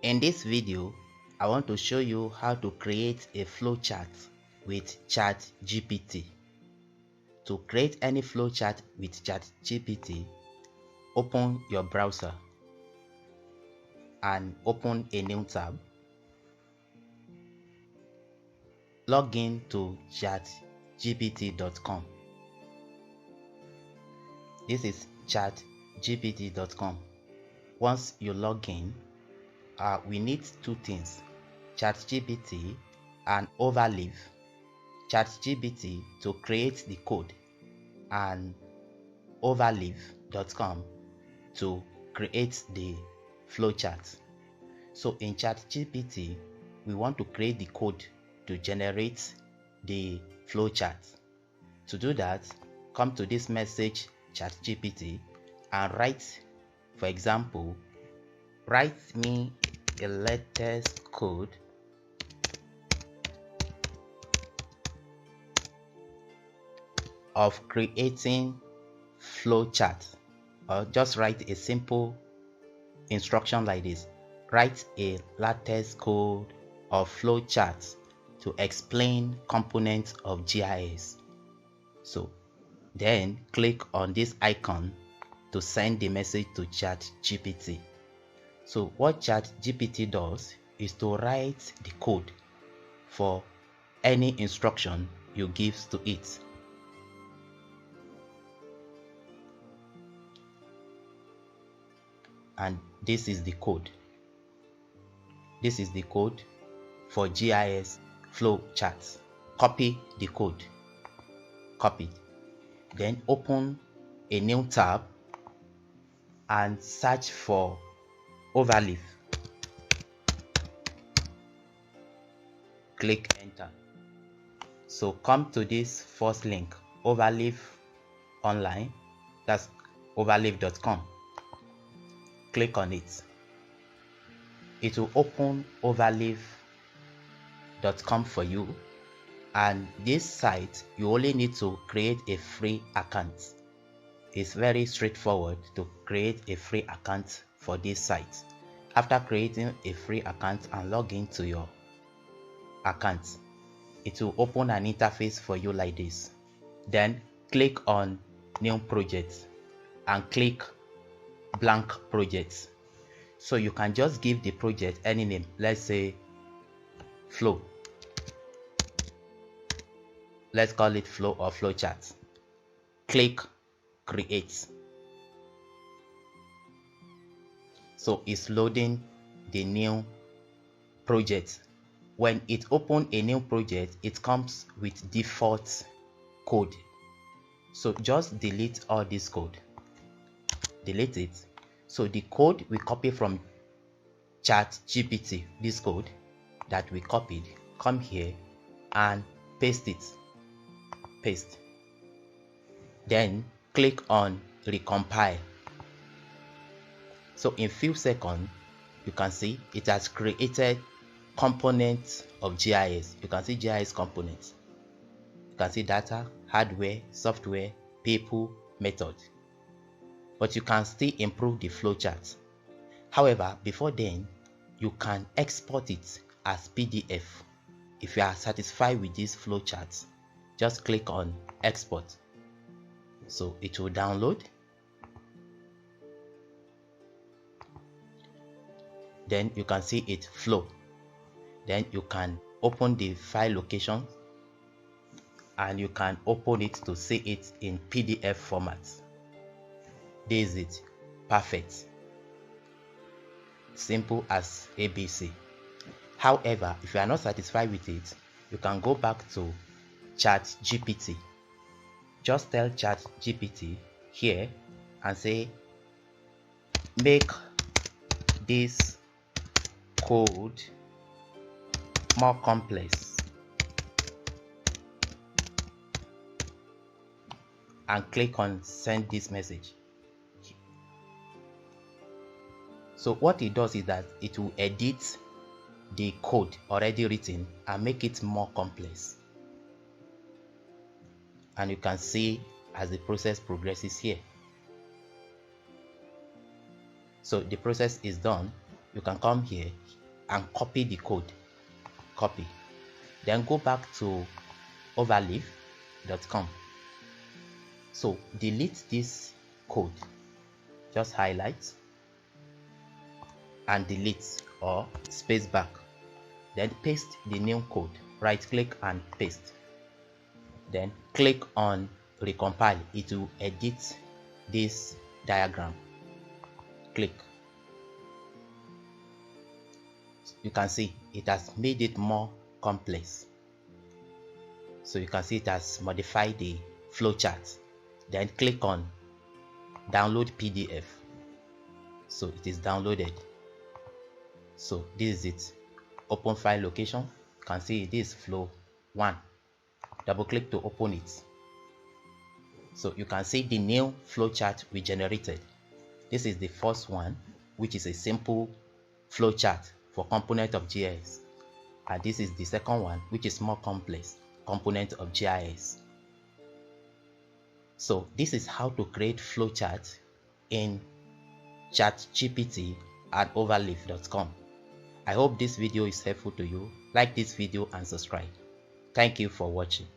In this video, I want to show you how to create a flowchart with ChatGPT. To create any flowchart with ChatGPT, open your browser and open a new tab. Log in to chatgpt.com. This is chatgpt.com. Once you log in, we need two things: ChatGPT and Overleaf. ChatGPT to create the code and Overleaf.com to create the flowchart. So in ChatGPT, we want to create the code to generate the flowchart. To do that, come to this message ChatGPT and write, for example, write me a latest code of creating flowchart, or just write a simple instruction like this: write a latest code of flowchart to explain components of GIS. So then click on this icon to send the message to ChatGPT. So what ChatGPT does is to write the code for any instruction you give to it. And this is the code. This is the code for GIS flowcharts. Copy the code. Copy. Then open a new tab and search for Overleaf. Click enter. So come to this first link, Overleaf online. That's overleaf.com. Click on it. It will open overleaf.com for you, and this site you only need to create a free account. It's very straightforward to create a free account for this site. After creating a free account and log into your account, it will open an interface for you like this. Then click on new project and click blank projects. So you can just give the project any name. Let's say flow. Let's call it flow or flowchart. Click create. So it's loading the new project. When it opens a new project, it comes with default code. So just delete all this code. Delete it. So the code we copy from ChatGPT, this code that we copied, come here and paste it. Paste. Then click on recompile. So in few seconds, you can see it has created components of GIS. You can see GIS components. You can see data, hardware, software, people, method. But you can still improve the flowchart. However, before then, you can export it as PDF. If you are satisfied with this flowchart, just click on export. So it will download. Then you can see it flow. Then you can open the file location and you can open it to see it in PDF format. This is it. Perfect. Simple as ABC. However, if you are not satisfied with it, you can go back to ChatGPT. Just tell ChatGPT here and say, make this code more complex, and click on send this message. So what it does is that it will edit the code already written and make it more complex. And you can see as the process progresses here. So the process is done. you can come here and copy the code. Copy. Then go back to overleaf.com. So delete this code. Just highlight and delete or space back. Then paste the new code. Right click and paste. Then click on recompile. It will edit this diagram. Click. You can see it has made it more complex. So you can see it has modified the flowchart. Then click on download PDF. So it is downloaded. So this is it. Open file location. You can see this is flow 1. Double click to open it. So you can see the new flowchart we generated. This is the first one, which is a simple flowchart for component of GIS. And this is the second one, which is more complex, component of GIS. So this is how to create flowchart in ChatGPT at overleaf.com. I hope this video is helpful to you. Like this video and subscribe. Thank you for watching.